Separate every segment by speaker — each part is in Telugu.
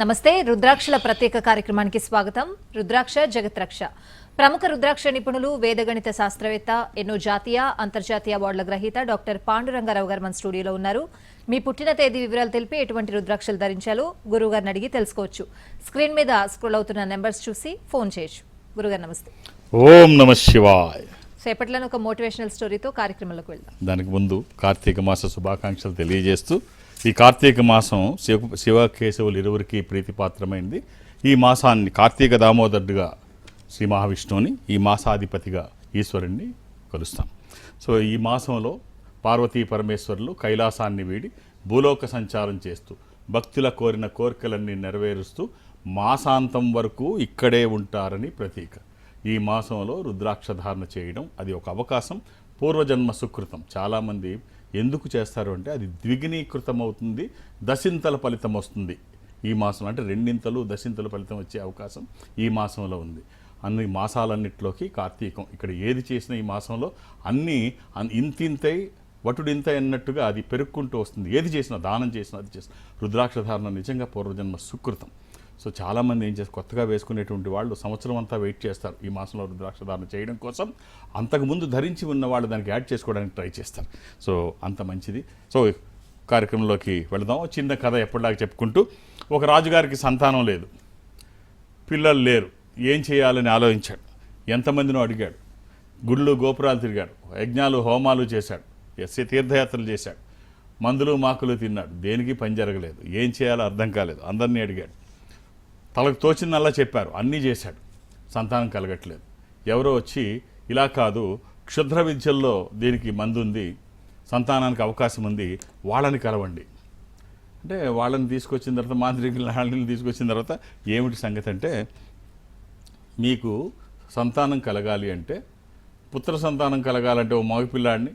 Speaker 1: నమస్తే. రుద్రాక్షల ప్రత్యేక కార్యక్రమానికి స్వాగతం. రుద్రాక్ష జగత్రక్ష. ప్రముఖ రుద్రాక్ష నిపుణులు, వేదగణిత శాస్త్రవేత్త, ఎన్నో జాతీయ అంతర్జాతీయ అవార్డుల గ్రహీత డాక్టర్ పాండురంగారావు గారు మన స్టూడియోలో ఉన్నారు. మీ పుట్టిన తేదీ వివరాలు తెలిపి ఎటువంటి రుద్రాక్షలు ధరించాలో గురువుగారిని అడిగి తెలుసుకోవచ్చు. స్క్రీన్ మీద స్క్రోల్ అవుతున్న నెంబర్స్ చూసి ఫోన్ చేయొచ్చు. గురుగారు నమస్తే.
Speaker 2: ఓం నమ శివాయ.
Speaker 1: సేపట్లోనే ఒక మోటివేషనల్ స్టోరీతో కార్యక్రమంలోకి వెళ్దాం.
Speaker 2: దానికి ముందు కార్తీక మాస శుభాకాంక్షలు తెలియజేస్తూ, ఈ కార్తీక మాసం శివకేశవులు ఇరువురికి ప్రీతిపాత్రమైంది. ఈ మాసాన్ని కార్తీక దామోదరుడుగా శ్రీ మహావిష్ణువుని, ఈ మాసాధిపతిగా ఈశ్వరుణ్ణి కొలుస్తాం. సో ఈ మాసంలో పార్వతీ పరమేశ్వరులు కైలాసాన్ని వీడి భూలోక సంచారం చేస్తూ భక్తుల కోరిన కోరికలన్నీ నెరవేరుస్తూ మాసాంతం వరకు ఇక్కడే ఉంటారని ప్రతీక. ఈ మాసంలో రుద్రాక్ష ధారణ చేయడం అది ఒక అవకాశం, పూర్వజన్మ సుకృతం. చాలామంది ఎందుకు చేస్తారు అంటే అది ద్విగుణీకృతం అవుతుంది, దశింతల ఫలితం వస్తుంది ఈ మాసం. అంటే రెండింతలు దశింతల ఫలితం వచ్చే అవకాశం ఈ మాసంలో ఉంది. అన్ని మాసాలన్నింటిలోకి కార్తీకం, ఇక్కడ ఏది చేసినా ఈ మాసంలో అన్నీ ఇంతింతై వటుడింతై అన్నట్టుగా అది పెరుక్కుంటూ వస్తుంది. ఏది చేసినా, దానం చేసినా, అది చేసినా రుద్రాక్ష ధారణ నిజంగా పూర్వజన్మ సుకృతం. సో చాలామంది ఏం చేస్తారు, కొత్తగా వేసుకునేటువంటి వాళ్ళు సంవత్సరం అంతా వెయిట్ చేస్తారు ఈ మాసంలో రుద్రాక్ష ధారణ చేయడం కోసం. అంతకుముందు ధరించి ఉన్న వాళ్ళు దానికి యాడ్ చేసుకోవడానికి ట్రై చేస్తారు. సో అంత మంచిది. సో కార్యక్రమంలోకి వెళదాం. చిన్న కథ ఎప్పటిలాగా చెప్పుకుంటూ, ఒక రాజుగారికి సంతానం లేదు, పిల్లలు లేరు, ఏం చేయాలని ఆలోచించాడు. ఎంతమందినో అడిగాడు, గుళ్ళు గోపురాలు తిరిగాడు, యజ్ఞాలు హోమాలు చేశాడు, తీర్థయాత్రలు చేశాడు, మందులు మాకులు తిన్నాడు, దేనికి పని జరగలేదు. ఏం చేయాలో అర్థం కాలేదు. అందరినీ అడిగాడు, తలకు తోచిందల్లా చెప్పారు, అన్నీ చేశాడు, సంతానం కలగట్లేదు. ఎవరో వచ్చి, ఇలా కాదు, క్షుద్ర విద్యల్లో దీనికి మందు ఉంది, సంతానానికి అవకాశం ఉంది, వాళ్ళని కలవండి అంటే వాళ్ళని తీసుకొచ్చిన తర్వాత, మాంత్రికులని తీసుకొచ్చిన తర్వాత, ఏమిటి సంగతి అంటే, మీకు సంతానం కలగాలి అంటే, పుత్ర సంతానం కలగాలంటే ఒక మగపిల్లాడిని,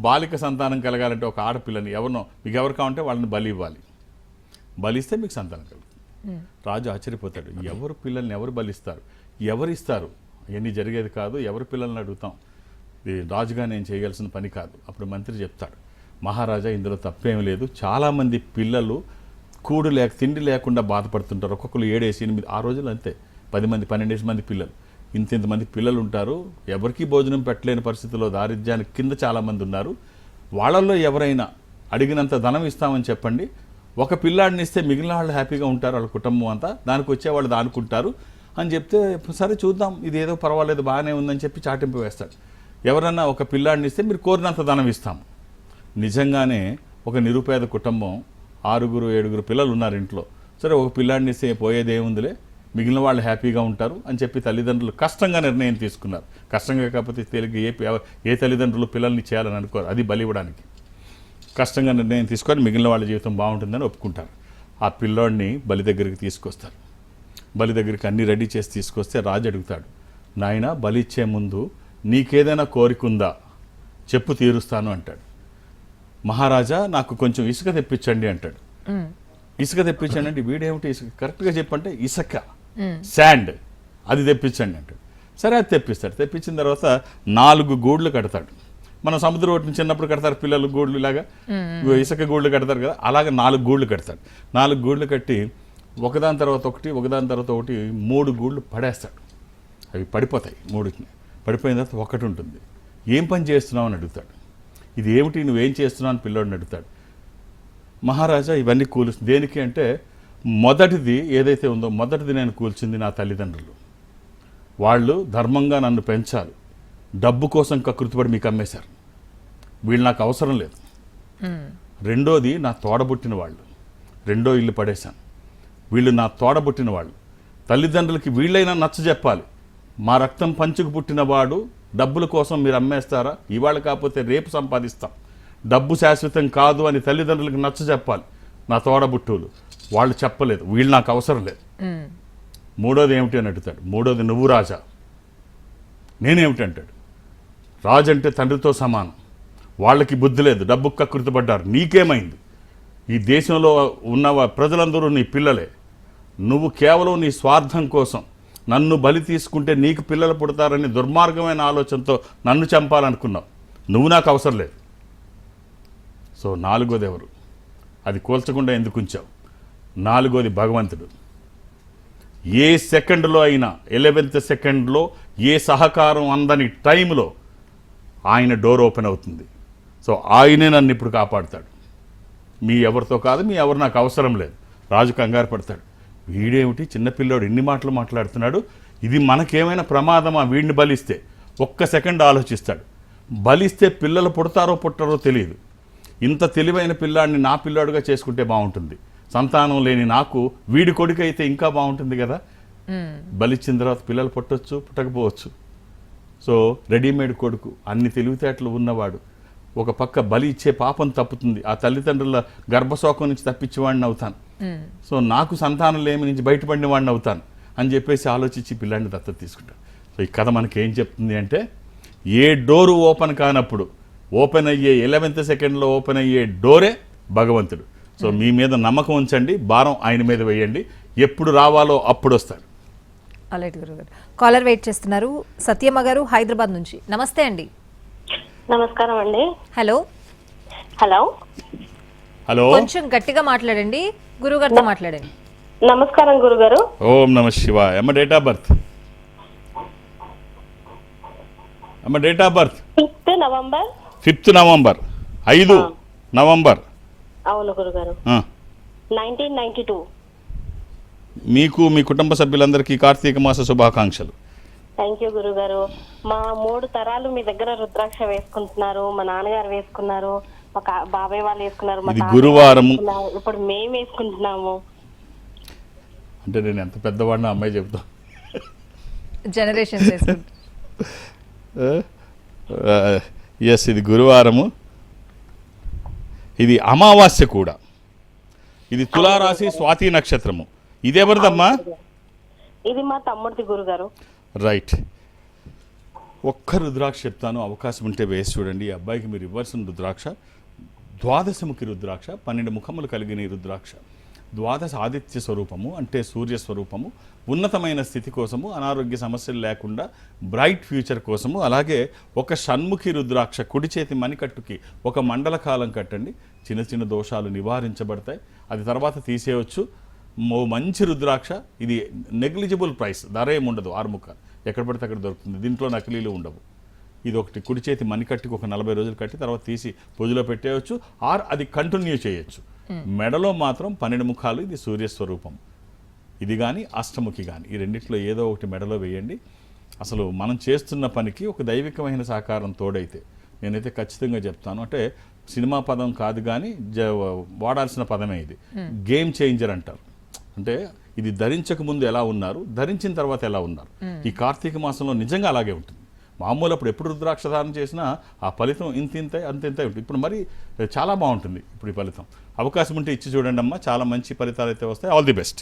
Speaker 2: బాలిక సంతానం కలగాలంటే ఒక ఆడపిల్లని, ఎవరినో మీకు ఎవరు కావాలంటే వాళ్ళని బలి ఇవ్వాలి, బలిస్తే మీకు సంతానం కలుగుతుంది. రాజు ఆశ్చర్యపోతాడు, ఎవరు పిల్లల్ని ఎవరు బలిస్తారు, ఎవరిస్తారు, ఇవన్నీ జరిగేది కాదు, ఎవరి పిల్లల్ని అడుగుతాం, ఇది రాజుగా నేను చేయగలిసిన పని కాదు. అప్పుడు మంత్రి చెప్తాడు, మహారాజా ఇందులో తప్పేం లేదు, చాలామంది పిల్లలు కూడు లేక తిండి లేకుండా బాధపడుతుంటారు. ఒక్కొక్కరు 7, 8 ఆ రోజులు అంతే, 10 మంది 12 మంది పిల్లలు, ఇంతమంది పిల్లలు ఉంటారు. ఎవరికీ భోజనం పెట్టలేని పరిస్థితుల్లో దారిద్ర్యానికి కింద చాలామంది ఉన్నారు. వాళ్ళల్లో ఎవరైనా అడిగినంత ధనం ఇస్తామని చెప్పండి, ఒక పిల్లాడిని ఇస్తే మిగిలిన వాళ్ళు హ్యాపీగా ఉంటారు, వాళ్ళ కుటుంబం అంతా, దానికి వచ్చేవాళ్ళు దానుకుంటారు అని చెప్తే, సరే చూద్దాం, ఇది ఏదో పర్వాలేదు బాగానే ఉందని చెప్పి చాటింపు వేస్తాడు. ఎవరన్నా ఒక పిల్లాడిని ఇస్తే మీరు కోరినంత ధనం ఇస్తాము. నిజంగానే ఒక నిరుపేద కుటుంబం, 6, 7 పిల్లలు ఉన్నారు ఇంట్లో. సరే ఒక పిల్లాడిని ఇస్తే పోయేది ఏముందిలే, మిగిలిన వాళ్ళు హ్యాపీగా ఉంటారు అని చెప్పి తల్లిదండ్రులు కష్టంగా నిర్ణయం తీసుకున్నారు. కష్టంగా కాకపోతే తెలుగు ఏ తల్లిదండ్రులు పిల్లల్ని చేయాలని అనుకోరు, అది బలి ఇవ్వడానికి. కష్టంగా నిర్ణయం తీసుకొని మిగిలిన వాళ్ళ జీవితం బాగుంటుందని ఒప్పుకుంటారు. ఆ పిల్లోడిని బలి దగ్గరికి తీసుకొస్తారు. బలి దగ్గరికి అన్నీ రెడీ చేసి తీసుకొస్తే రాజు అడుగుతాడు, నాయన బలి ఇచ్చే ముందు నీకేదైనా కోరిక ఉందా చెప్పు, తీరుస్తాను అంటాడు. మహారాజా నాకు కొంచెం ఇసుక తెప్పించండి అంటాడు. ఇసుక తెప్పించండి అంటే, వీడేమిటి ఇసుక, కరెక్ట్గా చెప్పంటే ఇసుక, శాండ్, అది తెప్పించండి అంటాడు. సరే అది తెప్పిస్తాడు. తెప్పించిన తర్వాత 4 గూళ్ళు కడతాడు. మనం సముద్రం ఒడ్డున చిన్నప్పుడు కడతారు పిల్లలు గూళ్ళు, ఇలాగా ఇసుక గూళ్ళు కడతారు కదా, అలాగే 4 గూళ్ళు కడతాడు. 4 గూళ్ళు కట్టి ఒకదాని తర్వాత ఒకటి 3 గూళ్ళు పడేస్తాడు. అవి పడిపోతాయి. 3 పడిపోయిన తర్వాత ఒకటి ఉంటుంది. ఏం పని చేస్తున్నావు అని అడుగుతాడు. ఇది ఏమిటి, నువ్వేం చేస్తున్నావు అని పిల్లోడిని అడుగుతాడు. మహారాజా ఇవన్నీ దేనికి అంటే, మొదటిది ఏదైతే ఉందో, మొదటిది నేను కూల్చింది నా తల్లిదండ్రులు. వాళ్ళు ధర్మంగా నన్ను పెంచాలి, డబ్బు కోసం కకృతిపడి మీకు అమ్మేశారు, వీళ్ళు నాకు అవసరం లేదు. రెండోది నా తోడబుట్టిన వాళ్ళు, రెండో ఇల్లు పడేశాను, వీళ్ళు నా తోడబుట్టిన వాళ్ళు. తల్లిదండ్రులకి వీళ్ళైనా నచ్చ చెప్పాలి, మా రక్తం పంచుకు పుట్టినవాడు డబ్బుల కోసం మీరు అమ్మేస్తారా, ఇవాళ కాకపోతే రేపు సంపాదిస్తాం, డబ్బు శాశ్వతం కాదు అని తల్లిదండ్రులకు నచ్చ చెప్పాలి. నా తోడబుట్టువులు వాళ్ళు చెప్పలేదు, వీళ్ళు నాకు అవసరం లేదు. మూడోది ఏమిటి అని అడుగుతాడు. మూడోది నువ్వు రాజా, నేనేమిటి అంటాడు. రాజు అంటే తండ్రితో సమానం, వాళ్ళకి బుద్ధి లేదు, డబ్బుకు కకృతిపడ్డారు, నీకేమైంది, ఈ దేశంలో ఉన్న ప్రజలందరూ నీ పిల్లలే, నువ్వు కేవలం నీ స్వార్థం కోసం నన్ను బలి తీసుకుంటే నీకు పిల్లలు పుడతారని దుర్మార్గమైన ఆలోచనతో నన్ను చంపాలనుకున్నావు, నువ్వు నాకు అవసరం లేదు. సో 4వది ఎవరు, అది కూల్చకుండా ఎందుకు ఉంచావు. నాలుగోది భగవంతుడు. ఏ సెకండ్లో అయినా 11th సెకండ్లో ఏ సహకారం అందని టైంలో ఆయన డోర్ ఓపెన్ అవుతుంది. సో ఆయనే నన్ను ఇప్పుడు కాపాడుతాడు. మీ ఎవరితో కాదు, మీ ఎవరు నాకు అవసరం లేదు. రాజు కంగారు పడతాడు, వీడేమిటి చిన్నపిల్లాడు ఎన్ని మాటలు మాట్లాడుతున్నాడు, ఇది మనకేమైనా ప్రమాదమా వీడిని బలిస్తే? ఒక్క సెకండ్ ఆలోచిస్తాడు. బలిస్తే పిల్లలు పుడతారో పుట్టరో తెలియదు. ఇంత తెలివైన పిల్లాడిని నా పిల్లాడుగా చేసుకుంటే బాగుంటుంది, సంతానం లేని నాకు వీడి కొడుకు అయితే ఇంకా బాగుంటుంది కదా. బలిచ్చిన తర్వాత పిల్లలు పుట్టొచ్చు, పుట్టకపోవచ్చు. సో రెడీమేడ్ కొడుకు, అన్ని తెలివితేటలు ఉన్నవాడు. ఒక పక్క బలి ఇచ్చే పాపం తప్పుతుంది, ఆ తల్లిదండ్రుల గర్భశోకం నుంచి తప్పించేవాడిని అవుతాను. సో నాకు సంతానం లేమి నుంచి బయటపడిన వాడిని అవుతాను అని చెప్పేసి ఆలోచించి పిల్లాడిని దత్తత తీసుకుంటాను. సో ఈ కథ మనకి ఏం చెప్తుంది అంటే, ఏ డోరు ఓపెన్ కానప్పుడు ఓపెన్ అయ్యే 11th సెకండ్లో ఓపెన్ అయ్యే డోరే భగవంతుడు. సో మీ మీద నమ్మకం ఉంచండి, భారం ఆయన మీద వేయండి, ఎప్పుడు రావాలో అప్పుడు వస్తాడు.
Speaker 1: అలాంటి గురుగారు కాలర్ వెయిట్ చేస్తున్నారు. సత్యమ్మ గారు హైదరాబాద్ నుంచి. నమస్తే అండి.
Speaker 3: నమస్కారం అండి.
Speaker 1: హలో
Speaker 3: హలో
Speaker 2: హలో,
Speaker 1: కొంచెం గట్టిగా మాట్లాడండి, గురుగారితో మాట్లాడండి.
Speaker 3: నమస్కారం గురుగారు.
Speaker 2: ఓం నమ శివాయ. అమ్మ డేట్ ఆఫ్ బర్త్? అమ్మ date of birth
Speaker 3: 5th November.
Speaker 2: 5th November, 5 November.
Speaker 3: అవును గురుగారు. 1992.
Speaker 2: మీకు మీ కుటుంబ సభ్యులందరికీ కార్తీక మాస శుభాకాంక్షలు.
Speaker 3: థ్యాంక్ యూ గురుగారు. మా 3 తరాలు మీ దగ్గర రుద్రాక్ష వేసుకుంటున్నారు. మా నాన్నగారు వేసుకున్నారు, మా బాబాయ్ వాళ్ళు వేసుకున్నారు, మా
Speaker 2: ఇది
Speaker 3: తాతయ్య
Speaker 2: గురువారం.
Speaker 3: వేసుకున్నారు, ఇప్పుడు మేము వేసుకుంటున్నాము.
Speaker 2: అంటే నేను ఎంత పెద్దవాడిని అమ్మాయి చెప్తా.
Speaker 1: జనరేషన్
Speaker 2: ఎస్, ఇది గురువారము, ఇది అమావాస్య కూడా, ఇది తులారాశి, స్వాతి నక్షత్రము. ఇది ఎవరిదమ్మా?
Speaker 3: ఇది మా తమ్ముడిది గురుగారు.
Speaker 2: రైట్. ఒక్క రుద్రాక్ష చెప్తాను, అవకాశం ఉంటే వేసి చూడండి. ఈ అబ్బాయికి మీరు ఇవ్వాల్సిన రుద్రాక్ష ద్వాదశముఖి రుద్రాక్ష, 12 ముఖములు కలిగిన ఈ రుద్రాక్ష. ద్వాదశ ఆదిత్య స్వరూపము, అంటే సూర్య స్వరూపము. ఉన్నతమైన స్థితి కోసము, అనారోగ్య సమస్యలు లేకుండా బ్రైట్ ఫ్యూచర్ కోసము. అలాగే ఒక షణ్ముఖి రుద్రాక్ష, కుడి చేతి మణికట్టుకి ఒక మండల కాలం కట్టండి, చిన్న చిన్న దోషాలు నివారించబడతాయి. అది తర్వాత తీసేయవచ్చు. మంచి రుద్రాక్ష. ఇది నెగ్లిజిబుల్ ప్రైస్, ధర ఏముండదు, 6 ముఖాలు ఎక్కడ పడితే అక్కడ దొరుకుతుంది. దీంట్లో నకిలీలు ఉండవు. ఇది ఒకటి కుడి చేతి మణికట్టుకి ఒక 40 రోజులు కట్టి తర్వాత తీసి పూజలో పెట్టేయచ్చు, ఆర్ అది కంటిన్యూ చేయొచ్చు. మెడలో మాత్రం 12 ముఖాలు, ఇది సూర్యస్వరూపం. ఇది కానీ అష్టముఖి కానీ, ఈ రెండిట్లో ఏదో ఒకటి మెడలో వేయండి. అసలు మనం చేస్తున్న పనికి ఒక దైవికమైన సహకారం తోడైతే, నేనైతే ఖచ్చితంగా చెప్తాను, అంటే సినిమా పదం కాదు కానీ వాడాల్సిన పదమే ఇది. గేమ్ చేంజర్ అంటారు. అంటే ఇది ధరించక ముందు ఎలా ఉన్నారు, ధరించిన తర్వాత ఎలా ఉన్నారు. ఈ కార్తీక మాసంలో నిజంగా అలాగే ఉంటుంది. మామూలు అప్పుడు ఎప్పుడు రుద్రాక్ష ధారణ చేసినా ఆ ఫలితం ఇంత అంత ఉంటుంది. ఇప్పుడు మరి చాలా బాగుంటుంది ఇప్పుడు ఈ ఫలితం. అవకాశం ఉంటే ఇచ్చి చూడండి అమ్మా, చాలా మంచి ఫలితాలు అయితే వస్తాయి. All the best.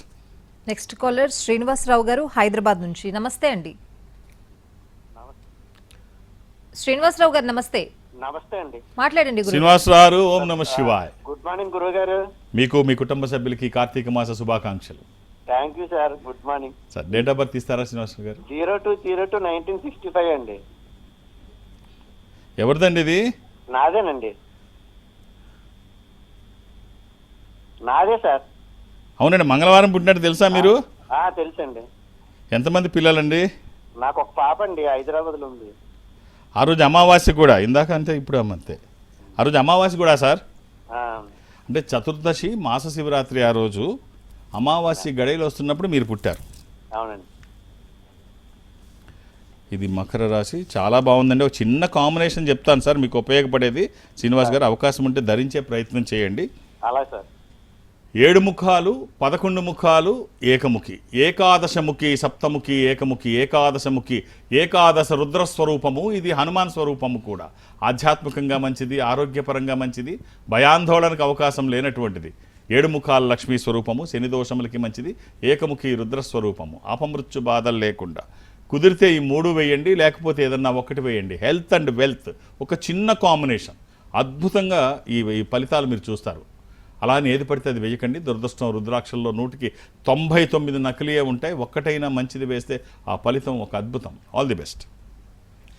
Speaker 1: Next caller Srinivasarao garu Hyderabad నుంచి. నమస్తే అండి. శ్రీనివాసరావు గారు నమస్తే.
Speaker 4: నమస్తే అండి.
Speaker 1: మాట్లాడండి గురు.
Speaker 2: శ్రీనివాసరావు, ఓం నమ శివాయ్.
Speaker 4: గుడ్ మార్నింగ్ గురువు గారు.
Speaker 2: మీకు మీ కుటుంబ సభ్యులకి కార్తీక మాస శుభాకాంక్షలు.
Speaker 4: Thank you sir. Good morning
Speaker 2: sir. Date of birth ఇస్తారా శ్రీనివాసరావు గారు?
Speaker 4: 02/02/1965 అండి.
Speaker 2: ఎవరిదండి ఇది?
Speaker 4: నాదేనండి. నాదే సార్.
Speaker 2: అవునండి, మంగళవారం పుట్టినట్టు తెలుసా మీరు?
Speaker 4: తెలుసండి.
Speaker 2: ఎంతమంది పిల్లలండి?
Speaker 4: నాకు ఒక పాప అండి, హైదరాబాద్లో ఉంది.
Speaker 2: ఆ రోజు అమావాస్య కూడా, ఇందాక అంటే ఇప్పుడు అంతే, ఆ రోజు అమావాస్య కూడా సార్. అంటే చతుర్దశి మాస శివరాత్రి, ఆ రోజు అమావాస్య గడియలు వస్తున్నప్పుడు మీరు పుట్టారు.
Speaker 4: అవునండి.
Speaker 2: ఇది మకర రాశి, చాలా బాగుందండి. ఒక చిన్న కాంబినేషన్ చెప్తాను సార్, మీకు ఉపయోగపడేది. శ్రీనివాస్ గారు, అవకాశం ఉంటే ధరించే ప్రయత్నం చేయండి.
Speaker 4: అలా సార్.
Speaker 2: 7 ముఖాలు, 11 ముఖాలు, ఏకముఖి, ఏకాదశముఖి, సప్తముఖి, ఏకముఖి, ఏకాదశముఖి, ఏకాదశ రుద్రస్వరూపము. ఇది హనుమాన్ స్వరూపము కూడా. ఆధ్యాత్మికంగా మంచిది, ఆరోగ్యపరంగా మంచిది, భయాందోళనకు అవకాశం లేనటువంటిది. 7 ముఖాల లక్ష్మీ స్వరూపము, శని దోషములకి మంచిది. ఏకముఖి రుద్రస్వరూపము, అపమృత్యు బాధలు లేకుండా. కుదిరితే ఈ 3 వేయండి, లేకపోతే ఏదన్నా ఒకటి వేయండి. హెల్త్ అండ్ వెల్త్ ఒక చిన్న కాంబినేషన్, అద్భుతంగా ఈ ఫలితాలు మీరు చూస్తారు. అలానే ఏది పడితే అది వేయకండి. దురదృష్టం, రుద్రాక్షల్లో 100కి 99 నకిలీయే ఉంటాయి. ఒక్కటైనా మంచిది వేస్తే ఆ ఫలితం ఒక అద్భుతం. All the best.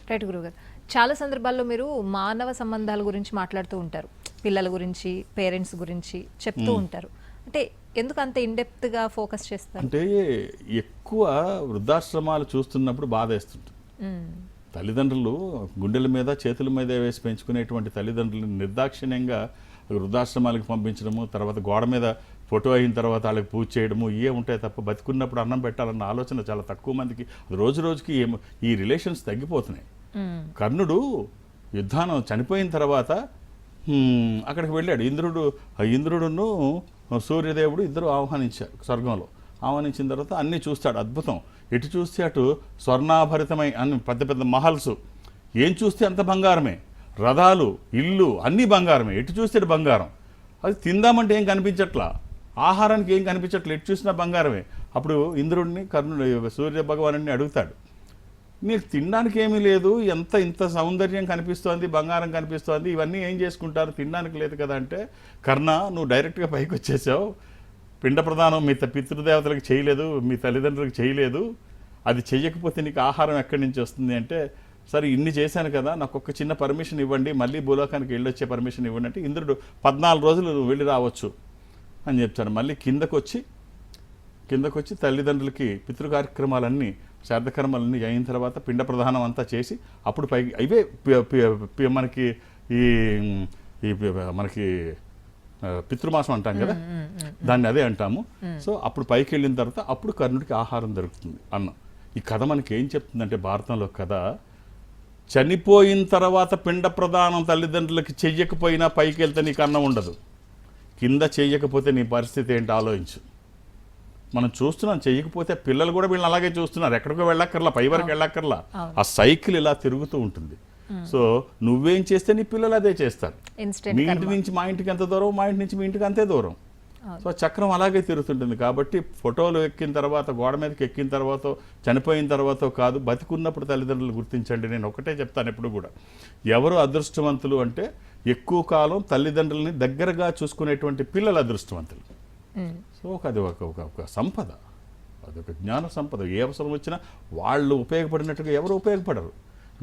Speaker 1: రైట్ గురుగారు. చాలా సందర్భాల్లో మీరు మానవ సంబంధాల గురించి మాట్లాడుతూ ఉంటారు, పిల్లల గురించి, పేరెంట్స్ గురించి చెప్తూ ఉంటారు. అంటే ఎందుకు అంత ఇన్డెప్త్ గా ఫోకస్ చేస్తారు?
Speaker 2: అంటే ఎక్కువ వృద్ధాశ్రమాలు చూస్తున్నప్పుడు బాధ వేస్తుంటుంది. తల్లిదండ్రులు గుండెల మీద చేతుల మీద వేసి పెంచుకునేటువంటి తల్లిదండ్రులను నిర్దాక్షిణ్యంగా వృద్ధాశ్రమాలకు పంపించడము, తర్వాత గోడ మీద ఫోటో అయిన తర్వాత వాళ్ళకి పూజ చేయడము ఇవే ఉంటాయి తప్ప బతికున్నప్పుడు అన్నం పెట్టాలన్న ఆలోచన చాలా తక్కువ మందికి. రోజు రోజుకి ఈ రిలేషన్స్ తగ్గిపోతున్నాయి. కర్ణుడు యుద్ధానం చనిపోయిన తర్వాత అక్కడికి వెళ్ళాడు. ఇంద్రుడును సూర్యదేవుడు ఇద్దరు ఆహ్వానించారు స్వర్గంలో. ఆహ్వానించిన తర్వాత అన్నీ చూస్తాడు, అద్భుతం. ఎటు చూస్తే అటు స్వర్ణాభరితమై అన్ని పెద్ద పెద్ద మహల్స్, ఏం చూస్తే అంత బంగారమే, రథాలు, ఇల్లు అన్నీ బంగారమే, ఎటు చూస్తే అటు బంగారం. అది తిందామంటే ఏం కనిపించట్లా, ఆహారానికి ఏం కనిపించట్లా, ఎటు చూసినా బంగారమే. అప్పుడు ఇంద్రుడిని కర్ణుడు సూర్య భగవానుడిని అడుగుతాడు, నీకు తినడానికి ఏమీ లేదు, ఇంత సౌందర్యం కనిపిస్తోంది, బంగారం కనిపిస్తోంది, ఇవన్నీ ఏం చేసుకుంటారు, తినడానికి లేదు కదా అంటే, కర్ణ నువ్వు డైరెక్ట్గా పైకి వచ్చేసావు, పిండ ప్రదానం మీ పితృదేవతలకు చేయలేదు, మీ తల్లిదండ్రులకు చేయలేదు, అది చెయ్యకపోతే నీకు ఆహారం ఎక్కడి నుంచి వస్తుంది అంటే, సరే ఇన్ని చేశాను కదా, నాకు ఒక చిన్న పర్మిషన్ ఇవ్వండి, మళ్ళీ భూలోకానికి వెళ్ళొచ్చే పర్మిషన్ ఇవ్వండి అంటే, ఇంద్రుడు 14 రోజులు నువ్వు వెళ్ళి రావచ్చు అని చెప్తాడు. మళ్ళీ కిందకు వచ్చి తల్లిదండ్రులకి పితృ కార్యక్రమాలన్నీ శ్రాద్ధకర్మలన్నీ అయిన తర్వాత పిండ ప్రధానం అంతా చేసి అప్పుడు పైకి ఇవే మనకి మనకి పితృమాసం అంటాం కదా, దాన్ని అదే అంటాము. సో అప్పుడు పైకి వెళ్ళిన తర్వాత అప్పుడు కర్ణుడికి ఆహారం దొరుకుతుంది, అన్నం. ఈ కథ మనకి ఏం చెప్తుందంటే, భారతంలో కథ, చనిపోయిన తర్వాత పిండ ప్రదానం తల్లిదండ్రులకి చెయ్యకపోయినా పైకి వెళ్తే నీకు అన్నం ఉండదు, కింద చెయ్యకపోతే నీ పరిస్థితి ఏంటి ఆలోచించు. మనం చూస్తున్నాం, చెయ్యకపోతే పిల్లలు కూడా వీళ్ళని అలాగే చూస్తున్నారు, ఎక్కడికో వెళ్ళక్కర్లా, పై వరకు వెళ్ళక్కర్లా, ఆ సైకిల్ ఇలా తిరుగుతూ ఉంటుంది. సో నువ్వేం చేస్తే నీ పిల్లలు అదే చేస్తారు. మీ ఇంటి నుంచి మా ఇంటికి ఎంత దూరం, మా ఇంటి నుంచి మీ ఇంటికి అంతే దూరం. సో చక్రం అలాగే తిరుగుతుంటుంది. కాబట్టి ఫోటోలు ఎక్కిన తర్వాత, గోడ మీదకి ఎక్కిన తర్వాత, చనిపోయిన తర్వాత కాదు, బతికున్నప్పుడు తల్లిదండ్రులు గుర్తించండి. నేను ఒకటే చెప్తాను ఎప్పుడు కూడా, ఎవరు అదృష్టవంతులు అంటే ఎక్కువ కాలం తల్లిదండ్రులని దగ్గరగా చూసుకునేటువంటి పిల్లలు అదృష్టవంతులు. సో అది ఒక సంపద, అదొక జ్ఞాన సంపద. ఏ అవసరం వచ్చినా వాళ్ళు ఉపయోగపడినట్టుగా ఎవరు ఉపయోగపడరు.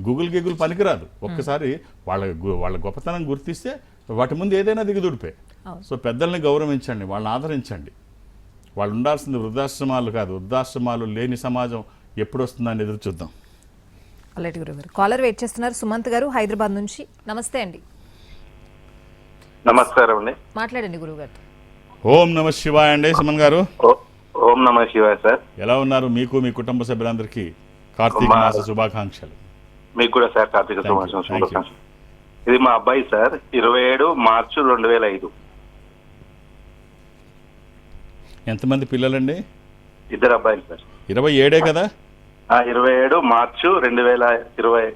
Speaker 2: గూగుల్ పనికిరాదు. ఒక్కసారి వాళ్ళ గొప్పతనం గుర్తిస్తే వాటి ముందు ఏదైనా దిగుదుడిపే. సో పెద్దల్ని గౌరవించండి, వాళ్ళని ఆదరించండి. వాళ్ళు ఉండాల్సింది వృద్ధాశ్రమాలు కాదు. వృద్ధాశ్రమాలు లేని సమాజం ఎప్పుడు వస్తుందని ఎదురు చూద్దాం.
Speaker 1: అలాంటి గురుగారు కాలర్ వెయిట్ చేస్తున్నారు. సుమంత్ గారు హైదరాబాద్ నుంచి. నమస్తే అండి.
Speaker 4: నమస్కారం అండి.
Speaker 1: మాట్లాడండి గురుగారు.
Speaker 2: ఓం నమ శివాయ అండి. సుమన్ గారు,
Speaker 4: ఓం నమ శివాయ సార్.
Speaker 2: ఎలా ఉన్నారు? మీకు మీ కుటుంబ సభ్యులందరికీ కార్తీక మాస శుభాకాంక్షలు.
Speaker 4: మీకు కూడా సార్ కార్తీక శుభాకాంక్షలు. ఇది మా అబ్బాయి సార్, 27 మార్చి 2005.
Speaker 2: ఎంతమంది పిల్లలండి?
Speaker 4: 2 అబ్బాయిలు సార్.
Speaker 2: 27 కదా?
Speaker 4: 27 మార్చి 2020.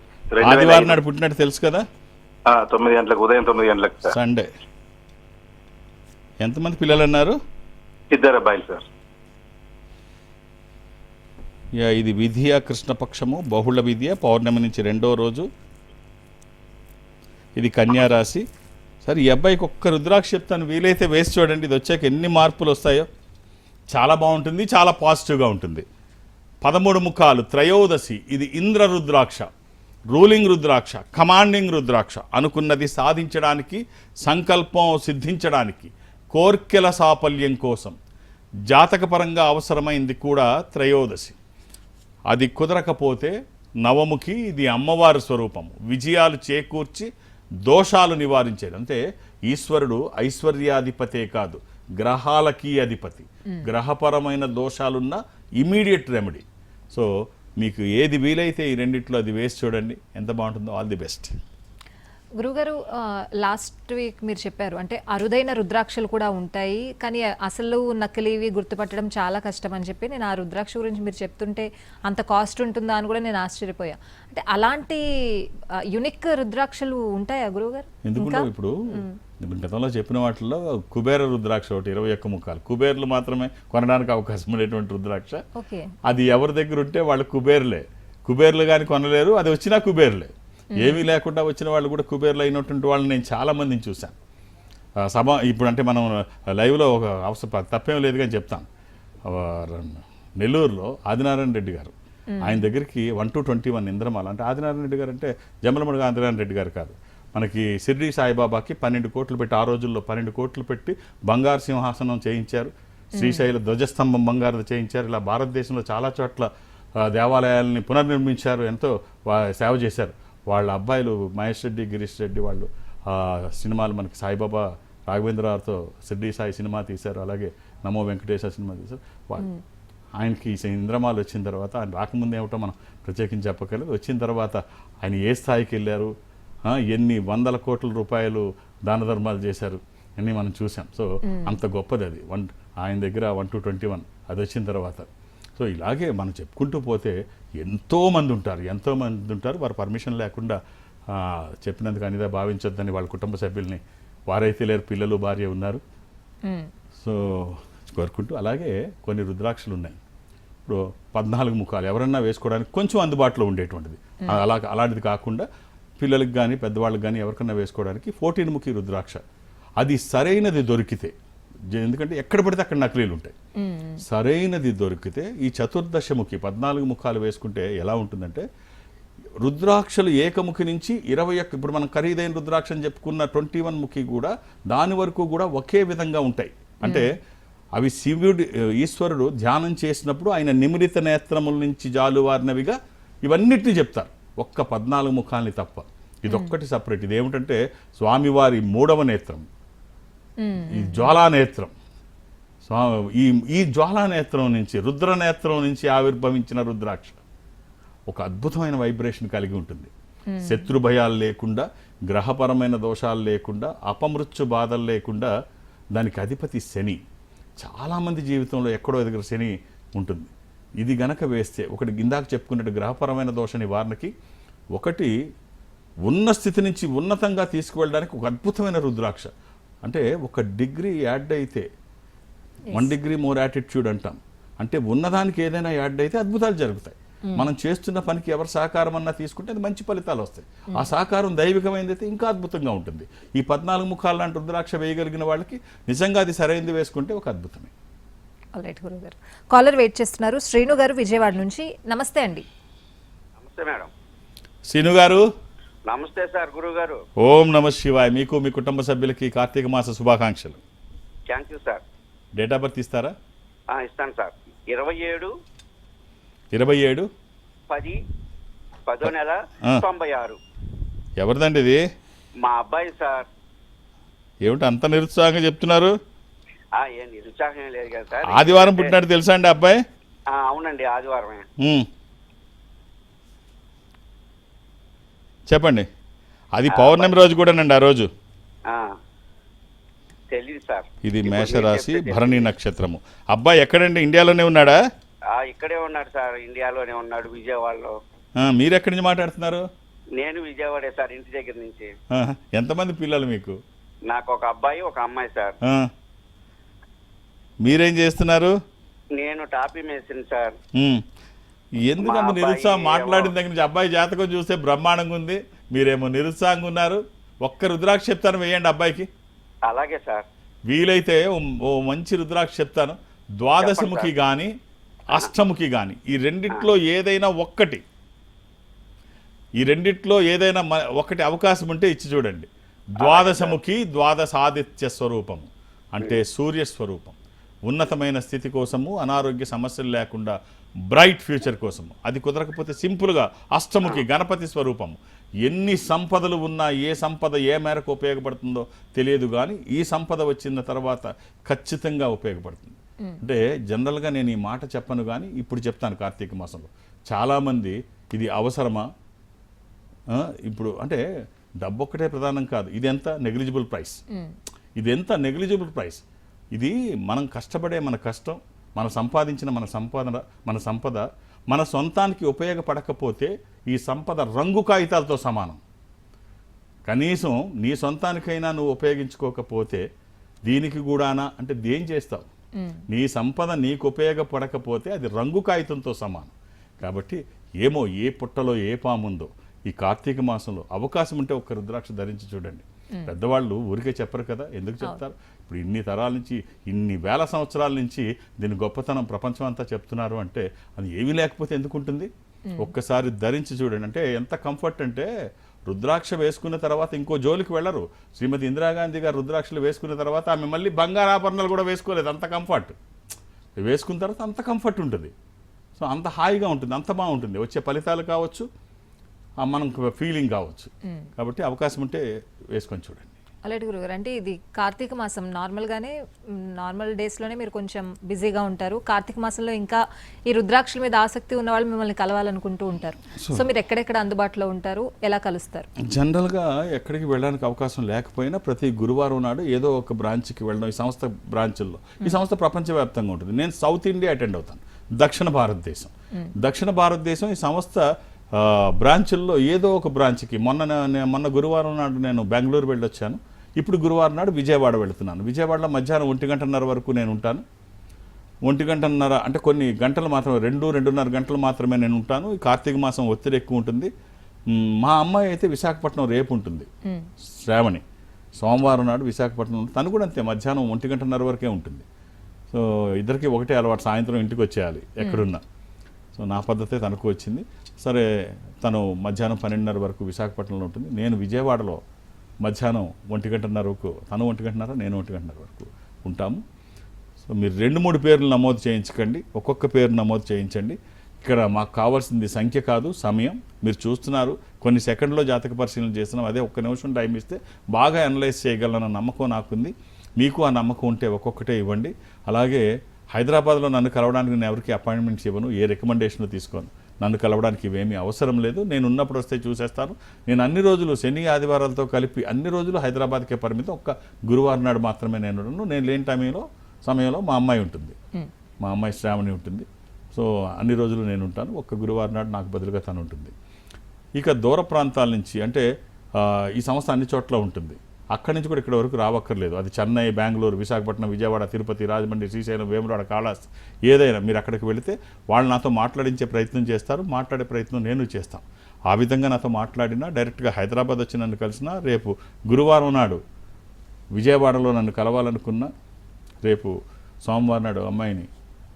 Speaker 2: ఆదివారం నాడు పుట్టినట్టు తెలుసు కదా?
Speaker 4: 9 గంటలకు, ఉదయం 9 గంటలకు సార్.
Speaker 2: సండే. ఎంతమంది పిల్లలు అన్నారు?
Speaker 4: 2 అబ్బాయిలు సార్.
Speaker 2: ఇది విధియ కృష్ణపక్షము, బహుళ విధియ, పౌర్ణమి నుంచి 2వ రోజు. ఇది కన్యా రాశి. సరే, ఈ అబ్బాయికి ఒక్క రుద్రాక్ష చెప్తాను, వీలైతే వేసి చూడండి. ఇది వచ్చాక ఎన్ని మార్పులు వస్తాయో. చాలా బాగుంటుంది, చాలా పాజిటివ్గా ఉంటుంది. 13 ముఖాలు, త్రయోదశి. ఇది ఇంద్ర రుద్రాక్ష, రూలింగ్ రుద్రాక్ష, కమాండింగ్ రుద్రాక్ష. అనుకున్నది సాధించడానికి, సంకల్పం సిద్ధించడానికి, కోర్కెల సాఫల్యం కోసం, జాతకపరంగా అవసరమైంది కూడా త్రయోదశి. అది కుదరకపోతే నవముఖి. ఇది అమ్మవారి స్వరూపము, విజయాలు చేకూర్చి దోషాలు నివారించేది. అంటే ఈశ్వరుడు ఐశ్వర్యాధిపతే కాదు, గ్రహాలకి అధిపతి. గ్రహపరమైన దోషాలున్న ఇమీడియట్ రెమెడీ. సో మీకు ఏది వీలైతే ఈ రెండిట్లో అది వేసి చూడండి, ఎంత బాగుంటుందో. All the best.
Speaker 1: గురుగారు, లాస్ట్ వీక్ మీరు చెప్పారు, అంటే అరుదైన రుద్రాక్షలు కూడా ఉంటాయి, కానీ అసలు నకిలీవి గుర్తుపట్టడం చాలా కష్టం అని చెప్పి. నేను ఆ రుద్రాక్ష గురించి మీరు చెప్తుంటే అంత కాస్ట్ ఉంటుందా అని కూడా నేను ఆశ్చర్యపోయా. అంటే అలాంటి యునిక్ రుద్రాక్షలు ఉంటాయా గురుగారు?
Speaker 2: ఎందుకంటే ఇప్పుడు గతంలో చెప్పిన వాటిల్లో కుబేర రుద్రాక్ష ఒకటి 21 ముఖాలు. కుబేర్లు మాత్రమే కొనడానికి అవకాశం ఉండేటువంటి రుద్రాక్ష. అది ఎవరి దగ్గర ఉంటే వాళ్ళు కుబేర్లు కానీ కొనలేరు. అది వచ్చినా కుబేర్లే. ఏమీ లేకుండా వచ్చిన వాళ్ళు కూడా కుబేర్లు అయినటువంటి వాళ్ళని నేను చాలా మందిని చూశాను. ఇప్పుడు అంటే మనం లైవ్లో ఒక అవసరం తప్పేం లేదు కానీ చెప్తాను. నెల్లూరులో ఆదినారాయణ రెడ్డి గారు, ఆయన దగ్గరికి 1 to 21 ఇంద్రమాల. అంటే ఆదినారాయణ రెడ్డి గారు అంటే జమ్మలమడుగు ఆదినారాయణ రెడ్డి గారు కాదు, మనకి షిర్డీ సాయిబాబాకి 12 కోట్లు పెట్టి, ఆ రోజుల్లో 12 కోట్లు పెట్టి బంగారు సింహాసనం చేయించారు. శ్రీశైల ధ్వజస్తంభం బంగారు చేయించారు. ఇలా భారతదేశంలో చాలా చోట్ల దేవాలయాలని పునర్నిర్మించారు, ఎంతో సేవ చేశారు. వాళ్ళ అబ్బాయిలు మహేష్ రెడ్డి, గిరీష్ రెడ్డి వాళ్ళు సినిమాలు మనకి సాయిబాబా రాఘవేంద్రరావుతో షిర్డీ సాయి సినిమా తీశారు, అలాగే నమో వెంకటేశ్వర సినిమా తీశారు. ఆయనకి ఇంద్రమాలు వచ్చిన తర్వాత, ఆయన రాకముందు ఏమిటో మనం ప్రత్యేకించి చెప్పగలదు, వచ్చిన తర్వాత ఆయన ఏ స్థాయికి వెళ్ళారు, ఎన్ని వందల కోట్ల రూపాయలు దాన ధర్మాలు చేశారు అన్నీ మనం చూసాం. సో అంత గొప్పది అది. ఆయన దగ్గర 1 to 21 అది వచ్చిన తర్వాత. సో ఇలాగే మనం చెప్పుకుంటూ పోతే ఎంతోమంది ఉంటారు. వారు పర్మిషన్ లేకుండా చెప్పినందుకు అనిదా భావించొద్దని వాళ్ళ కుటుంబ సభ్యుల్ని, వారైతే లేరు, పిల్లలు భార్య ఉన్నారు, సో కోరుకుంటూ. అలాగే కొన్ని రుద్రాక్షలు ఉన్నాయి. ఇప్పుడు 14 ముఖాలు ఎవరన్నా వేసుకోవడానికి కొంచెం అందుబాటులో ఉండేటువంటిది, అలాంటిది కాకుండా పిల్లలకి కానీ పెద్దవాళ్ళకి కానీ ఎవరికన్నా వేసుకోవడానికి 14 ముఖి రుద్రాక్ష. అది సరైనది దొరికితే, ఎందుకంటే ఎక్కడ పడితే అక్కడ నకిలీలు ఉంటాయి, సరైనది దొరికితే ఈ చతుర్దశముఖి 14 ముఖాలు వేసుకుంటే ఎలా ఉంటుందంటే, రుద్రాక్షలు ఏకముఖి నుంచి 21, ఇప్పుడు మనం ఖరీదైన రుద్రాక్ష అని చెప్పుకున్న 21 ముఖి కూడా దాని వరకు కూడా ఒకే విధంగా ఉంటాయి. అంటే అవి ఈశ్వరుడు ధ్యానం చేసినప్పుడు ఆయన నిమిరిత నేత్రముల నుంచి జాలువారినవిగా ఇవన్నిటిని చెప్తారు, ఒక్క 14 ముఖాలని తప్ప. ఇదొక్కటి సపరేట్. ఇదేమిటంటే స్వామివారి 3వ నేత్రం, ఈ జ్వాలానేత్రం. ఈ జ్వాలానేత్రం నుంచి, రుద్రనేత్రం నుంచి ఆవిర్భవించిన రుద్రాక్ష ఒక అద్భుతమైన వైబ్రేషన్ కలిగి ఉంటుంది. శత్రు భయాలు లేకుండా, గ్రహపరమైన దోషాలు లేకుండా, అపమృత్యు బాధలు లేకుండా. దానికి అధిపతి శని. చాలామంది జీవితంలో ఎక్కడో దగ్గర శని ఉంటుంది. ఇది గనక వేస్తే, ఒకటి ఇందాక చెప్పుకున్నట్టు గ్రహపరమైన దోష నివారణకి, ఒకటి ఉన్న స్థితి నుంచి ఉన్నతంగా తీసుకువెళ్ళడానికి ఒక అద్భుతమైన రుద్రాక్ష. అంటే 1 డిగ్రీ యాడ్ అయితే 1 డిగ్రీ మోర్ యాటిట్యూడ్ అంటాం. అంటే ఉన్నదానికి ఏదైనా యాడ్ అయితే అద్భుతాలు జరుగుతాయి. మనం చేస్తున్న పనికి ఎవరి సహకారం అన్నా తీసుకుంటే అది మంచి ఫలితాలు వస్తాయి. ఆ సహకారం దైవికమైనదైతే ఇంకా అద్భుతంగా ఉంటుంది. ఈ 14 ముఖాలు లాంటి రుద్రాక్ష వేయగలిగిన వాళ్ళకి నిజంగా అది సరైనది వేసుకుంటే ఒక అద్భుతమే.
Speaker 1: ఆల్రైట్ గురుగారు, కాలర్ వెయిట్ చేస్తున్నారు. శ్రీను గారు విజయవాడ నుంచి. నమస్తే అండి.
Speaker 5: నమస్తే మేడం.
Speaker 2: శ్రీను గారు
Speaker 5: నమస్తే సార్. గురువు గారు
Speaker 2: ఓం నమ శివాయ. మీకు మీ కుటుంబ సభ్యులకి కార్తీక మాస శుభాకాంక్షలు.
Speaker 5: Thank you sir.
Speaker 2: Date of birth ఇస్తారా?
Speaker 5: ఇస్తాను సార్. 27/10/10 96.
Speaker 2: ఎవరిదండి ఇది?
Speaker 5: మా అబ్బాయి సార్.
Speaker 2: ఏమిటి అంత నిరుత్సాహంగా చెప్తున్నారు?
Speaker 5: ఏం నిరుత్సాహం లేదు కదా సార్.
Speaker 2: ఆదివారం పుట్టినట్టు తెలుసా అండి అబ్బాయి?
Speaker 5: అవునండి, ఆదివారమే.
Speaker 2: చెప్పండి. అది పౌర్ణమి రోజు కూడానండి. ఆ రోజు
Speaker 5: తెలియదు సార్.
Speaker 2: ఇది మేషరాశి, భరణి నక్షత్రము. అబ్బాయి ఎక్కడండి? ఇండియాలోనే ఉన్నాడా?
Speaker 5: ఇక్కడే ఉన్నాడు సార్, ఇండియాలోనే ఉన్నాడు, విజయవాడలో.
Speaker 2: మీరు ఎక్కడి నుంచి మాట్లాడుతున్నారు?
Speaker 5: నేను విజయవాడే సార్, ఇంటి దగ్గర నుంచి.
Speaker 2: ఎంతమంది పిల్లలు మీకు?
Speaker 5: నాకు ఒక అబ్బాయి, ఒక అమ్మాయి సార్.
Speaker 2: మీరేం చేస్తున్నారు?
Speaker 5: నేను టాపీ మేస్త్రిని సార్.
Speaker 2: ఎందుకంత నిరుత్సాహం? మాట్లాడిన దగ్గర నుంచి అబ్బాయి జాతకం చూస్తే బ్రహ్మాండంగా ఉంది, మీరేమో నిరుత్సాహంగా ఉన్నారు. ఒక్క రుద్రాక్ష చెప్తాను, వేయండి అబ్బాయికి.
Speaker 5: అలాగే సార్.
Speaker 2: వీలైతే ఓ మంచి రుద్రాక్ష చెప్తాను. ద్వాదశముఖి కానీ అష్టముఖి కానీ ఈ రెండిట్లో ఏదైనా ఒక్కటి, ఒకటి అవకాశం ఉంటే ఇచ్చి చూడండి. ద్వాదశముఖి ద్వాదశాదిత్య స్వరూపము అంటే సూర్యస్వరూపం. ఉన్నతమైన స్థితి కోసము, అనారోగ్య సమస్యలు లేకుండా బ్రైట్ ఫ్యూచర్ కోసము. అది కుదరకపోతే సింపుల్గా అష్టముఖి గణపతి స్వరూపము. ఎన్ని సంపదలు ఉన్నా ఏ సంపద ఏ మేరకు ఉపయోగపడుతుందో తెలియదు, కానీ ఈ సంపద వచ్చిన తర్వాత ఖచ్చితంగా ఉపయోగపడుతుంది. అంటే జనరల్గా నేను ఈ మాట చెప్పను, కానీ ఇప్పుడు చెప్తాను. కార్తీక మాసంలో చాలామంది ఇది అవసరమా, ఇప్పుడు అంటే డబ్బు ఒక్కటే ప్రధానం కాదు, ఇది ఎంత నెగ్లిజిబుల్ ప్రైస్, ఇది మనం కష్టపడే మన కష్టం, మనం సంపాదించిన మన సంపద మన సొంతానికి ఉపయోగపడకపోతే ఈ సంపద రంగు కాగితాలతో సమానం. కనీసం నీ సొంతానికైనా నువ్వు ఉపయోగించుకోకపోతే దీనికి కూడానా అంటే దేం చేస్తావు? నీ సంపద నీకు ఉపయోగపడకపోతే అది రంగు కాగితంతో సమానం. కాబట్టి ఏమో ఏ పుట్టలో ఏ పాముందో ఈ కార్తీక మాసంలో అవకాశం ఉంటే ఒక్క రుద్రాక్ష ధరించి చూడండి. పెద్దవాళ్ళు ఊరికే చెప్పరు కదా, ఎందుకు చెప్తారు? ఇప్పుడు ఇన్ని తరాల నుంచి, ఇన్ని వేల సంవత్సరాల నుంచి దీని గొప్పతనం ప్రపంచం అంతా చెప్తున్నారు అంటే అది ఏమీ లేకపోతే ఎందుకుంటుంది? ఒక్కసారి ధరించి చూడండి. అంటే ఎంత కంఫర్ట్ అంటే రుద్రాక్ష వేసుకున్న తర్వాత ఇంకో జోలికి వెళ్ళరు. శ్రీమతి ఇందిరాగాంధీ గారు రుద్రాక్షలు వేసుకున్న తర్వాత ఆమె మళ్ళీ బంగారాభరణాలు కూడా వేసుకోలేదు, అంత కంఫర్ట్. వేసుకున్న తర్వాత అంత కంఫర్ట్ ఉంటుంది. సో అంత హాయిగా ఉంటుంది, అంత బాగుంటుంది. వచ్చే ఫలితాలు కావచ్చు, మనకు ఫీలింగ్ కావచ్చు. కాబట్టి అవకాశం ఉంటే వేసుకొని చూడండి.
Speaker 1: అలాంటి గురుగారు, అంటే ఇది కార్తీక మాసం నార్మల్గానే నార్మల్ డేస్లోనే మీరు కొంచెం బిజీగా ఉంటారు. కార్తీక మాసంలో ఇంకా ఈ రుద్రాక్షల మీద ఆసక్తి ఉన్న వాళ్ళు మిమ్మల్ని కలవాలనుకుంటూ ఉంటారు. సో మీరు ఎక్కడెక్కడ అందుబాటులో ఉంటారు, ఎలా కలుస్తారు?
Speaker 2: జనరల్గా ఎక్కడికి వెళ్ళడానికి అవకాశం లేకపోయినా ప్రతి గురువారం నాడు ఏదో ఒక బ్రాంచ్కి వెళ్ళడం, ఈ సంస్థ బ్రాంచుల్లో. ఈ సంస్థ ప్రపంచవ్యాప్తంగా ఉంటుంది. నేను సౌత్ ఇండియా అటెండ్ అవుతాను, దక్షిణ భారతదేశం ఈ సంస్థ బ్రాంచుల్లో ఏదో ఒక బ్రాంచ్కి. మొన్న గురువారం నాడు నేను బెంగళూరు వెళ్ళొచ్చాను. ఇప్పుడు గురువారం నాడు విజయవాడ వెళుతున్నాను. విజయవాడలో మధ్యాహ్నం 1:30 వరకు నేను ఉంటాను. 1:30 అంటే కొన్ని గంటలు మాత్రమే, 2-2:30 గంటలు మాత్రమే నేను ఉంటాను. ఈ కార్తీక మాసం ఒత్తిడి ఎక్కువ ఉంటుంది. మా అమ్మాయి అయితే విశాఖపట్నం రేపు ఉంటుంది, శ్రావణి. సోమవారం నాడు విశాఖపట్నం, తను కూడా అంతే, మధ్యాహ్నం 1:30 వరకే ఉంటుంది. సో ఇద్దరికి ఒకటే అలవాటు, సాయంత్రం ఇంటికి వచ్చేయాలి ఎక్కడున్నా. సో నా పద్ధతే తనకు వచ్చింది. సరే, తను మధ్యాహ్నం 12:30 వరకు విశాఖపట్నంలో ఉంటుంది. నేను విజయవాడలో మధ్యాహ్నం 1:30 తను 1:30, నేను 1:30 వరకు ఉంటాము. సో మీరు 2-3 పేర్లు నమోదు చేయించకండి, ఒక్కొక్క పేరు నమోదు చేయించండి. ఇక్కడ మాకు కావాల్సింది సంఖ్య కాదు, సమయం. మీరు చూస్తున్నారు, కొన్ని సెకండ్లో జాతక పరిశీలన చేస్తున్నాం. అదే ఒక్క నిమిషం టైం ఇస్తే బాగా అనలైజ్ చేయగలనన్న నమ్మకం నాకుంది. మీకు ఆ నమ్మకం ఉంటే ఒక్కొక్కటే ఇవ్వండి. అలాగే హైదరాబాద్లో నన్ను కలవడానికి నేను ఎవరికి అపాయింట్మెంట్స్ ఇవ్వను, ఏ రికమెండేషన్ తీసుకోను. నన్ను కలవడానికి ఇవేమీ అవసరం లేదు. నేను ఉన్నప్పుడు వస్తే చూసేస్తాను. నేను అన్ని రోజులు, శని ఆదివారాలతో కలిపి అన్ని రోజులు హైదరాబాద్కే పరిమితం. ఒక్క గురువారం నాడు మాత్రమే నేను ఉండను. నేను లేని సమయంలో మా అమ్మాయి ఉంటుంది, మా అమ్మాయి శ్రావణి ఉంటుంది. సో అన్ని రోజులు నేను ఉంటాను. ఒక్క గురువారం నాడు నాకు బదులుగా తను ఉంటుంది. ఇక దూర ప్రాంతాల నుంచి, అంటే ఈ సంస్థ అన్ని చోట్ల ఉంటుంది. అక్కడి నుంచి కూడా ఇక్కడ వరకు రావక్కర్లేదు. అది చెన్నై, బెంగళూరు, విశాఖపట్నం, విజయవాడ, తిరుపతి, రాజమండ్రి, శ్రీశైలం, వేములవాడ, కాళహస్తి, ఏదైనా మీరు అక్కడికి వెళితే వాళ్ళు నాతో మాట్లాడించే ప్రయత్నం చేస్తారు. మాట్లాడే ప్రయత్నం నేను చేస్తాను. ఆ విధంగా నాతో మాట్లాడినా, డైరెక్ట్గా హైదరాబాద్ వచ్చి నన్ను కలిసినా, రేపు గురువారం నాడు విజయవాడలో నన్ను కలవాలనుకున్నా, రేపు సోమవారం నాడు అమ్మాయిని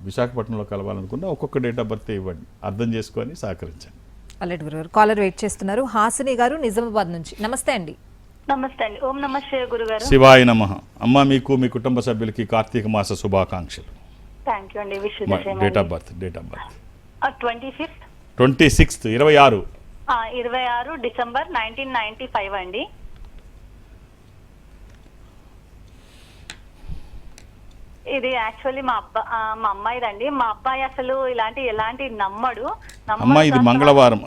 Speaker 2: విశాఖపట్నంలో కలవాలనుకున్నా, ఒక్కొక్క డేట్ ఆఫ్ బర్త్ ఇవ్వండి, అర్థం చేసుకొని సహకరించండి.
Speaker 1: అలాంటి గురుగారు, కాలర్ వెయిట్ చేస్తున్నారు. హాసిని గారు నిజామాబాద్ నుంచి. నమస్తే అండి.
Speaker 3: నమస్తే అండి. ఓం నమః శివాయ గురుగారు.
Speaker 2: శివాయ నమః. అమ్మ, మీకు మీ కుటుంబ సభ్యులకి కార్తీక మాస శుభాకాంక్షలు.
Speaker 3: థ్యాంక్ యూ అండి. Wish
Speaker 2: date of birth
Speaker 3: 26
Speaker 2: 26
Speaker 3: December 1995 అండి. ఇది యాక్చువల్లీ మా అమ్మాయిదండి. మా అబ్బాయి అసలు ఎలాంటి నమ్మడు.
Speaker 2: అమ్మ, ఇది మంగళవారం.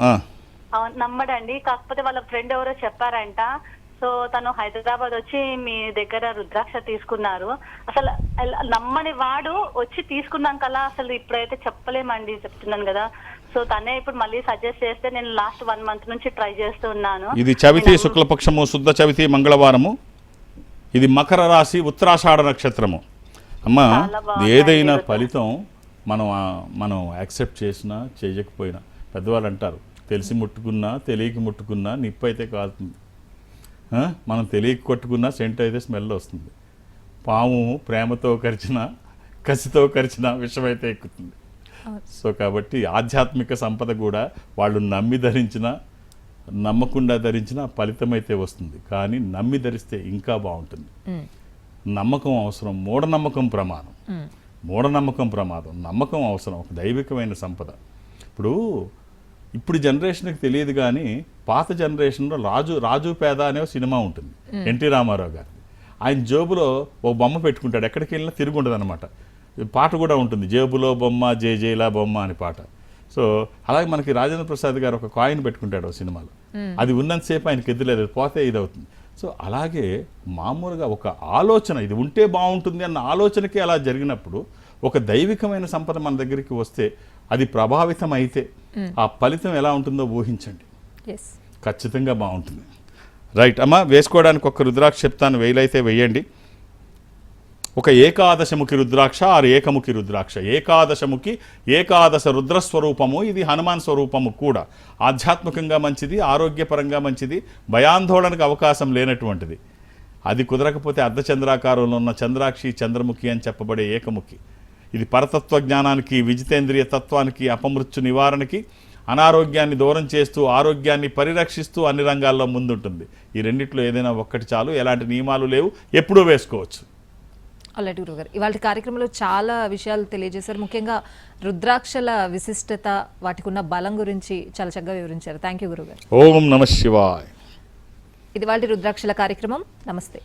Speaker 3: నమ్మడండి. కాకపోతే వాళ్ళ ఫ్రెండ్ ఎవరో చెప్పారంట. సో తను హైదరాబాద్ వచ్చి మీ దగ్గర రుద్రాక్ష తీసుకున్నారు. అసలు నమ్మని వాడు వచ్చి తీసుకున్నాకల్లా అసలు ఇప్పుడైతే చెప్పలేమండి, చెప్తున్నాను కదా. సో తనే ఇప్పుడు మళ్ళీ సజెస్ట్ చేస్తే నేను లాస్ట్ 1 month నుంచి ట్రై చేస్తున్నాను.
Speaker 2: ఇది చవితి శుక్లపక్షము, శుద్ధ చవితి, మంగళవారము. ఇది మకర రాశి, ఉత్తరాషాఢ నక్షత్రము. అమ్మ, ఏదైనా ఫలితం మనం యాక్సెప్ట్ చేసినా చేయకపోయినా, పెద్దవాళ్ళు అంటారు, తెలిసి ముట్టుకున్నా తెలియక ముట్టుకున్నా నిప్పు అయితే కాలుతుంది. మనం తెలియక కొట్టుకున్నా సెంట్ అయితే స్మెల్ వస్తుంది. పాము ప్రేమతో కరిచినా, కసితో కరిచినా విషమైతే ఎక్కుతుంది. సో కాబట్టి ఆధ్యాత్మిక సంపద కూడా వాళ్ళు నమ్మి ధరించినా, నమ్మకుండా ధరించినా ఫలితం అయితే వస్తుంది. కానీ నమ్మి ధరిస్తే ఇంకా బాగుంటుంది. నమ్మకం అవసరం, మూఢనమ్మకం ప్రమాదం. నమ్మకం అవసరం, ఒక దైవికమైన సంపద. ఇప్పుడు జనరేషన్కి తెలియదు, కానీ పాత జనరేషన్లో రాజు పేద అనే సినిమా ఉంటుంది, ఎన్టీ రామారావు గారి. ఆయన జేబులో ఓ బొమ్మ పెట్టుకుంటాడు, ఎక్కడికి వెళ్ళినా తిరిగి ఉంటుంది అనమాట. పాట కూడా ఉంటుంది, జేబులో బొమ్మ జేజేలా బొమ్మ అని పాట. సో అలాగే మనకి రాజేంద్ర ప్రసాద్ గారు ఒక కాయిన్ పెట్టుకుంటాడు ఓ సినిమాలో. అది ఉన్నంతసేపు ఆయనకి ఎదురులేదు, పోతే ఇది అవుతుంది. సో అలాగే మామూలుగా ఒక ఆలోచన, ఇది ఉంటే బాగుంటుంది అన్న ఆలోచనకి అలా జరిగినప్పుడు, ఒక దైవికమైన సంపద మన దగ్గరికి వస్తే, అది ప్రభావితం అయితే ఆ ఫలితం ఎలా ఉంటుందో ఊహించండి. ఖచ్చితంగా బాగుంటుంది. రైట్ అమ్మా, వేసుకోవడానికి ఒక రుద్రాక్ష చెప్తాను, వేలైతే వేయండి. ఒక ఏకాదశముఖి రుద్రాక్ష, ఆరు ఏకముఖి రుద్రాక్ష. ఏకాదశముఖి ఏకాదశ రుద్రస్వరూపము. ఇది హనుమాన్ స్వరూపము కూడా. ఆధ్యాత్మికంగా మంచిది, ఆరోగ్యపరంగా మంచిది, భయాందోళనకు అవకాశం లేనటువంటిది. అది కుదరకపోతే అర్ధచంద్రాకారంలో ఉన్న చంద్రాక్షి, చంద్రముఖి అని చెప్పబడే ఏకముఖి. ఇది పరతత్వ జ్ఞానానికి, విజితేంద్రియ తత్వానికి, అపమృత్యు నివారణకి, అనారోగ్యాన్ని దూరం చేస్తూ ఆరోగ్యాన్ని పరిరక్షిస్తూ అన్ని రంగాల్లో ముందుంటుంది. ఈ రెండిట్లో ఏదైనా ఒక్కటి చాలు, ఎలాంటి నియమాలు లేవు, ఎప్పుడూ వేసుకోవచ్చు.
Speaker 1: అలాంటి గురుగారు ఇవాళ కార్యక్రమంలో చాలా విషయాలు తెలియజేశారు. ముఖ్యంగా రుద్రాక్షల విశిష్టత, వాటికి ఉన్న బలం గురించి చాలా చక్కగా వివరించారు. థ్యాంక్ యూ గురుగారు.
Speaker 2: ఓం నమ శివాయ.
Speaker 1: ఇది వాళ్ళ రుద్రాక్షల కార్యక్రమం. నమస్తే.